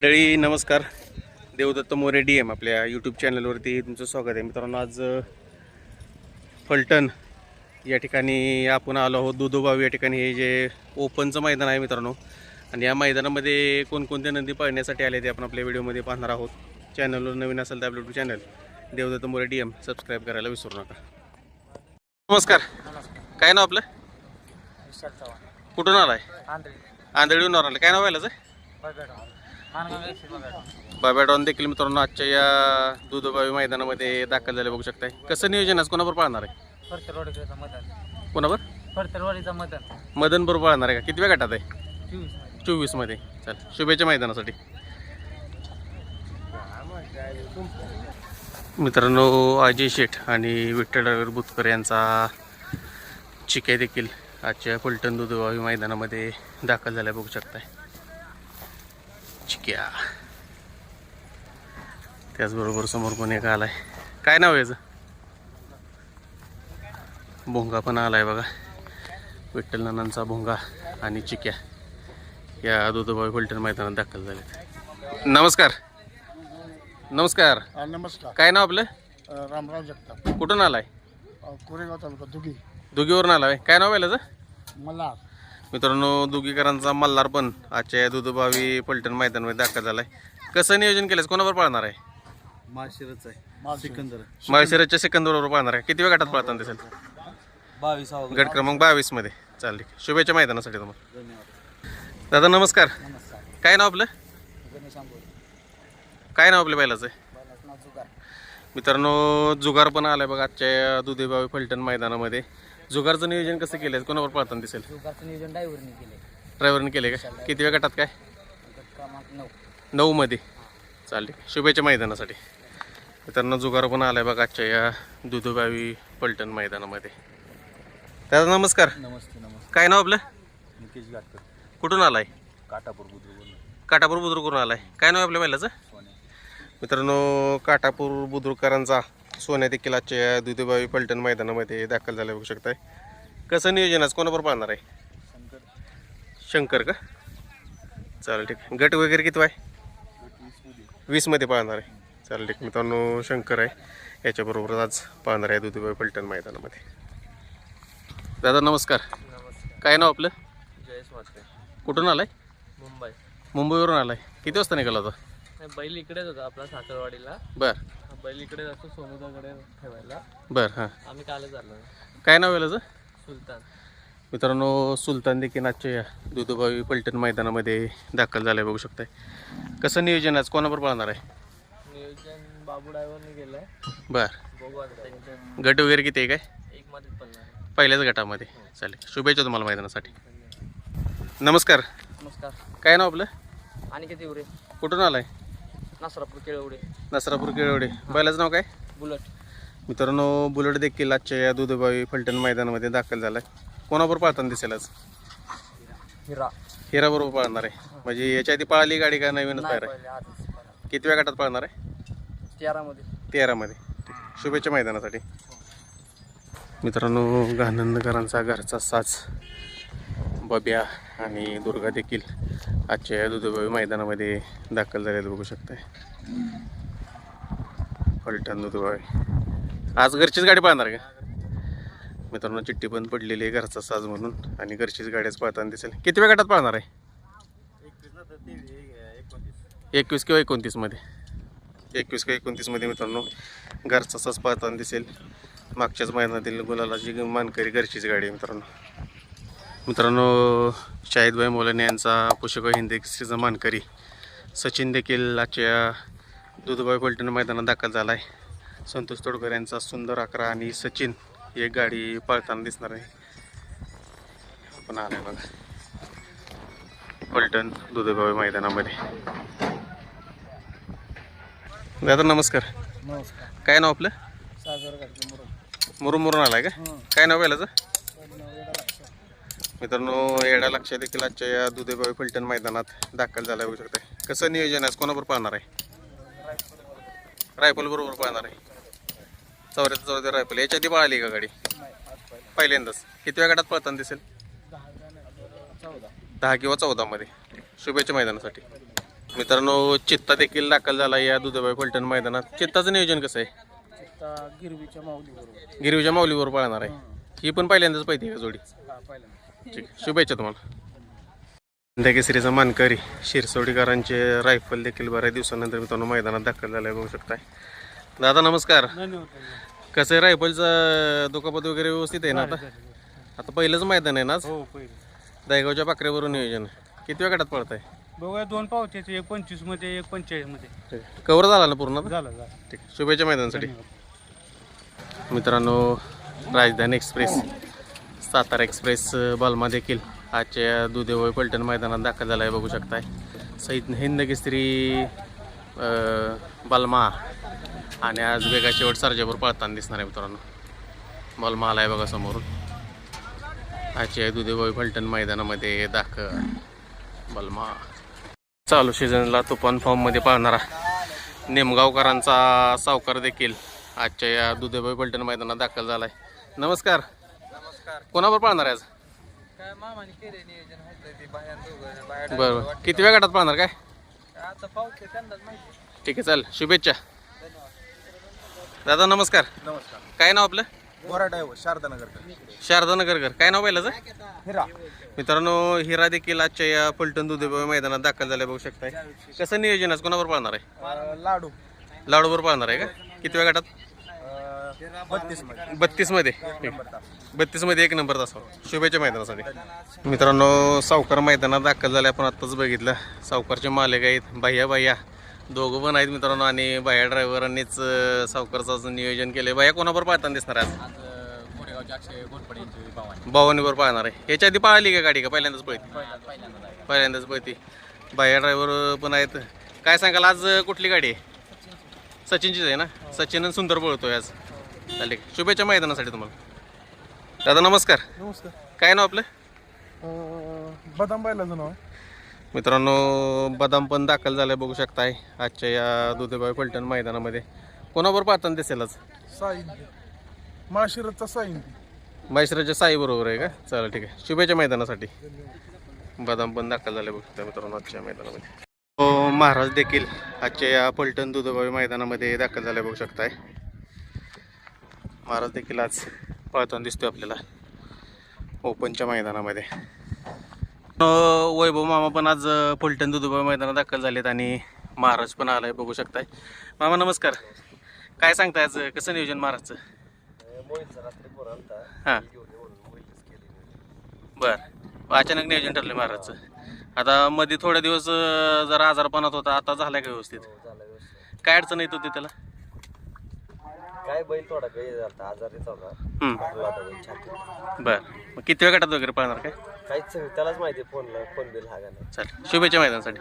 मंडळी नमस्कार. देवदत्त मोरे DM आपल्या यूट्यूब चॅनलवरती तुमचं स्वागत आहे. मित्रांनो, आज फलटण या ठिकाणी आपण आलो आहोत. दुधोबाव या ठिकाणी हे जे ओपनचं मैदान आहे मित्रांनो, आणि या मैदानामध्ये कोणकोणत्या नंदी पळण्यासाठी आले ते आपण आपल्या व्हिडिओमध्ये पाहणार आहोत. चॅनलवर नवीन असेल तर आपलं YouTube channel Devdatta More DM subscribe करायला विसरू नका. नमस्कार. काय नाव आपलं? कुठून आलाय? आंधळीहून आलाय. काय नाव व्हायलाच आहे? बाबेडॉन देखील मित्रांनो आजच्या या दुधोबावी मैदानामध्ये दाखल झाले बघू शकताय. कसं नियोजन आज कोणाबरोबर पाळणार आहे? कोणाबरोबर? मदन बरोबर पाळणार आहे का? किती वेळ गटात आहे? 24 मध्ये. चल, शुभेच्छा मैदानासाठी. मित्रांनो, अजय शेठ आणि विठ्ठल ड्रायव्हर बुतकर यांचा चिके देखील आजच्या फलटण दुधोबावी मैदानामध्ये दाखल झाल्या बघू शकताय. चिक्या त्याचबरोबर समोर पण एक आलाय. काय नाव आहे याचं? भोंगा पण आलाय बघा. विठ्ठल नानांचा भोंगा आणि चिक्या या दुधोबावी फलटण मैदानात दाखल झाले. नमस्कार. नमस्कार. नमस्कार. काय नाव आपलं? रामराव जगताप. कुठून आलाय? कोरेगाव तालुका दुगी. दुगीवरून आलाय. काय नाव आहे याचं? मला मित्रांनो, दुगीकरांचा मल्हार पण आजच्या या दुधोबावी फलटण मैदानामध्ये दाखल झालाय. कसं नियोजन केलंय? कोणाबरोबर पाळणार आहे? माशिरच आहे. सिकंदर माळशिरसच्या सेकंद बरोबर पाळणार आहे. किती वेळ गटात पाळताना दिसेल? 22 गट क्रमांक 22 मध्ये. चालेल, शुभेच्छा मैदानासाठी तुम्हाला. धन्यवाद. दादा नमस्कार. नमस्कार. काय नाव आपलं? गणेश आंबोरे. काय नाव आपल्या बैलाचं आहे? बैलाचं नाव जुगार. मित्रांनो, जुगार पण आलाय बघा आजच्या या दुधोबावी फलटण मैदानामध्ये. जुगारचं नियोजन कसं केलंय? कोणावर पाळताना दिसेल? जुगारचं नियोजन ड्रायव्हरने केले. ड्रायव्हरने केले का? किती वेळ गटात? काय गट क्रमांक 9. 9 मध्ये. चालेल, शुभेच्छा मैदानासाठी. मित्रांनो, जुगार पण आलाय बघा आजच्या या दुधोबावी फलटण मैदानामध्ये. दादा नमस्कार. नमस्ते. नमस्ते. काय नाव आपलं? मुकेश गाटकर. कुठून आलाय? काटापूर बुद्रुक. काटापूर बुद्रुकवरून आलाय. काय नाव आपल्या बैलाचं? सोने. मित्रांनो, काटापूर बुद्रुककरांचा सोन्या देखील आजच्या या दुधोबावी फलटण मैदानामध्ये दाखल झाले बघू शकताय. कसं नियोजन आज कोणाबरोबर पाळणार आहे? शंकर का? चालेल, ठीक. गट वगैरे किती आहे? 20 मध्ये पाळणार आहे. चालेल, ठीक. मित्रांनो, शंकर आहे याच्याबरोबर आज पाळणार आहे दुधोबावी फलटण मैदानामध्ये. दादा नमस्कार. काय नाव आपलं? जयेश वाटते. कुठून आलाय? मुंबई. मुंबईवरून आलाय. किती वाजता निघाला होता? नाही, बैल इकडेच होता आपला साखरवाडीला. बरं बैल इकडेच असतो सोनुदाकडे ठेवायला. बरं. हां, आम्ही कालच आलो. काय नाव आहे याचं? सुलतान. मित्रांनो, सुलतान देखील आजच्या या दुधोबावी फलटण मैदानामध्ये दाखल झालं आहे बघू शकताय. कसं नियोजन आज कोणाबरोबर पाळणार आहे? नियोजन बाबू ड्रायव्हरने केलंय. बरं. बघू आता त्यांचं. गट वगैरे किती आहे? काय एक मध्येच पडणार. पहिल्याच गटामध्ये. चालेल, शुभेच्छा तुम्हाला मैदानासाठी. नमस्कार. नमस्कार. काय नाव आपलं? आणि किती उरे? कुठून आलाय? नासरापूर केळवडे. नसरापूर केळवडे. बैलाचं नाव काय? बुलट. मित्रांनो, बुलेट देखील आजच्या या दुधोबावी फलटण मैदानामध्ये दाखल झाला आहे. कोणाबरोबर पाळताना दिसेल आज? हिरा. हिरा बरोबर पाळणार आहे. म्हणजे याच्या आधी पळाली गाडी का नवीनच पाहिजे? किती वेळ गटात पाळणार आहे? 13 मध्ये. 13 मध्ये. शुभेच्छा मैदानासाठी. मित्रांनो, गानंदकरांचा घरचा साज बब्या आणि दुर्गा देखील आजच्या या दुधोबावी मैदानामध्ये दाखल झालेलं बघू शकताय. फलटण दुधोबावी आज घरचीच गाडी पाळणार का? मित्रांनो, चिठ्ठी पण पडलेली आहे घरचा साज म्हणून, आणि घरचीच गाड्याच पाळताना दिसेल. किती वेळ गटात पाळणार आहे? 21 किंवा 29 मध्ये. 21 किंवा 29 मध्ये मित्रांनो घरचा साज पाळताना दिसेल. मागच्याच मैदानातील गुलालाची मानकरी घरचीच गाडी आहे मित्रांनो. शाहिदभाई मोलाने यांचा पुष्कळ हिंदी केसरीचा मानकरी सचिन देखील आजच्या दुधोबावी फलटण मैदानात दाखल झाला आहे. संतोष तोडकर यांचा सुंदर 11 आणि सचिन एक गाडी पळताना दिसणार आहे. आपण आलाय बघा फलटण दुधोबावी मैदानामध्ये. दादा नमस्कार. नमस्कार. काय नाव आपलं? सागर गाडगे मुरुमवरून आलाय का? काय नाव बैलाचं? मित्रांनो, येडा लक्ष देखील आजच्या या दुधोबावी फलटण मैदानात दाखल झाला होऊ शकते. कसं नियोजन आहे? कोणाबरोबर पाळणार आहे? रायफल बरोबर पाळणार आहे. चौऱ्यात रायफल. याच्या आधी पळाली का गाडी? पहिल्यांदाच. किती वेळ गटात पळताना दिसेल? 10 10 किंवा 14 मध्ये. शुभेच्छा मैदानासाठी. मित्रांनो चित्ता देखील दाखल झाला या दुधेबाई फलटण मैदानात. चित्ताचं नियोजन कसं आहे? चित्ता गिरवीच्या माऊलीबरोबर. गिरवीच्या माऊलीवर पळणार आहे. ही पण पहिल्यांदाच पाहिजे का जोडी? हा पहिल्यांदा. ठीक आहे. शुभेच्छा तुम्हाला. केसरीचा मानकरी शिरसोडीकरांचे रायफल देखील बऱ्याच दिवसानंतर मित्रांनो मैदानात दाखल झालाय बघू शकताय. दादा नमस्कार. कसं आहे रायफलचं दुखापत वगैरे व्यवस्थित आहे ना आता? आता पहिलंच मैदान आहे ना आज? हो पहिलं. दहेगावच्या पाकऱ्यावरून नियोजन आहे. किती वेळ गटात पडत आहे? बघूया 2 पावत्याचे, एक 25 मध्ये, एक 45 मध्ये. कव्हर झाला ना पूर्ण आता? झालं. ठीक आहे. शुभेच्छा मैदानासाठी. मित्रांनो राजधानी एक्सप्रेस, सातारा एक्सप्रेस बालमा देखील आजच्या दुधेबाई फलटण मैदानात दाखल झाला आहे बघू शकताय. हिंद केसरी बालमा आणि आज वेगा शेवट सर्जापूर पळताना दिसणार आहे मित्रांनो. बालमा आला आहे बघा समोरून. आजच्या दुधेबाई फलटण मैदानामध्ये दाखल बालमा. चालू सीझनला तुफान फॉर्ममध्ये पाळणारा नेमगावकरांचा सावकार देखील आजच्या या दुधेबाई फलटण मैदानात दाखल झालाय. नमस्कार. कोणावर पाळणार आहे आज? काय मामाने केले नियोजन होतं ते बाहेर बरं. किती वेळ गटात पाळणार काय? आता पावते त्यांनाच माहिती. ठीक आहे चालेल. शुभेच्छा दादा. नमस्कार. नमस्कार. काय नाव आपलं? बोरा ड्रायव्हर शारदानगरकर. शारदा नगरकर. काय नाव पहिल्याचं? हिरा. मित्रांनो हिरा देखील आजच्या या फलटण दुधेबाई मैदानात दाखल झाले बघू शकताय. कसं नियोजन आज कोणावर पाळणार आहे? लाडू. लाडूवर पाळणार आहे का? किती वेळ गटात? 32 मध्ये. 32 मध्ये. 32 मध्ये 1 नंबर तास. शुभेच्छा मैदानासाठी. मित्रांनो सावकार मैदानात दाखल झाले. आपण आत्ताच बघितलं सावकारचे मालक आहेत भैया दोघं पण आहेत मित्रांनो. आणि भैया ड्रायव्हरांनीच सावकारचं नियोजन केलंय. भैया कोणावर पाळताना दिसणार आहे आज? भवानीवर पाळणार आहे. याच्या आधी पाळली का गाडी का पहिल्यांदाच पळती? पहिल्यांदाच पळती. भैया ड्रायव्हर पण आहेत. काय सांगाल आज कुठली गाडी आहे? सचिनचीच आहे ना? सचिन सुंदर पळतोय आज. चालेल. शुभेच्छा मैदानासाठी तुम्हाला. दादा नमस्कार. नमस्कार. काय नाव आपलं? बदाम बैलाचं नाव आहे. मित्रांनो बदाम पण दाखल झालाय बघू शकताय आजच्या या दुधेबाई फलटण मैदानामध्ये. कोणाबरोबर पाहताना दिसेल आज? माळशिरसचा साईन. मैसराच्या साई बरोबर आहे का? चला ठीक आहे. शुभेच्छा मैदानासाठी. बदाम पण दाखल झाले बघू शकता मित्रांनो आजच्या मैदानामध्ये. महाराज देखील आजच्या या फलटण दुधेबाई मैदानामध्ये दाखल झाले बघू शकताय. महाराज देखील आज पळताना दिसतोय आपल्याला ओपनच्या मैदानामध्ये. वैभव मामा पण आज फलटण दुधेबाई मैदानात दाखल झालेत आणि महाराज पण आलाय बघू शकताय. मामा नमस्कार. काय सांगताय आज कसं नियोजन महाराजचं? हां बरं. अचानक नियोजन ठरलं महाराजचं. आता मध्ये थोड्या दिवस जरा आजारपणात होता. आता झालाय का व्यवस्थित? काय अडचण येत होती त्याला? काय बैल थोडा काही झाला आजारीच होता. बरं. मग किती वेळ गटात वगैरे पाळणार काय? काहीच त्यालाच माहिती फोन बिल हा गाणं. चालेल. शुभेच्छा मैदानासाठी.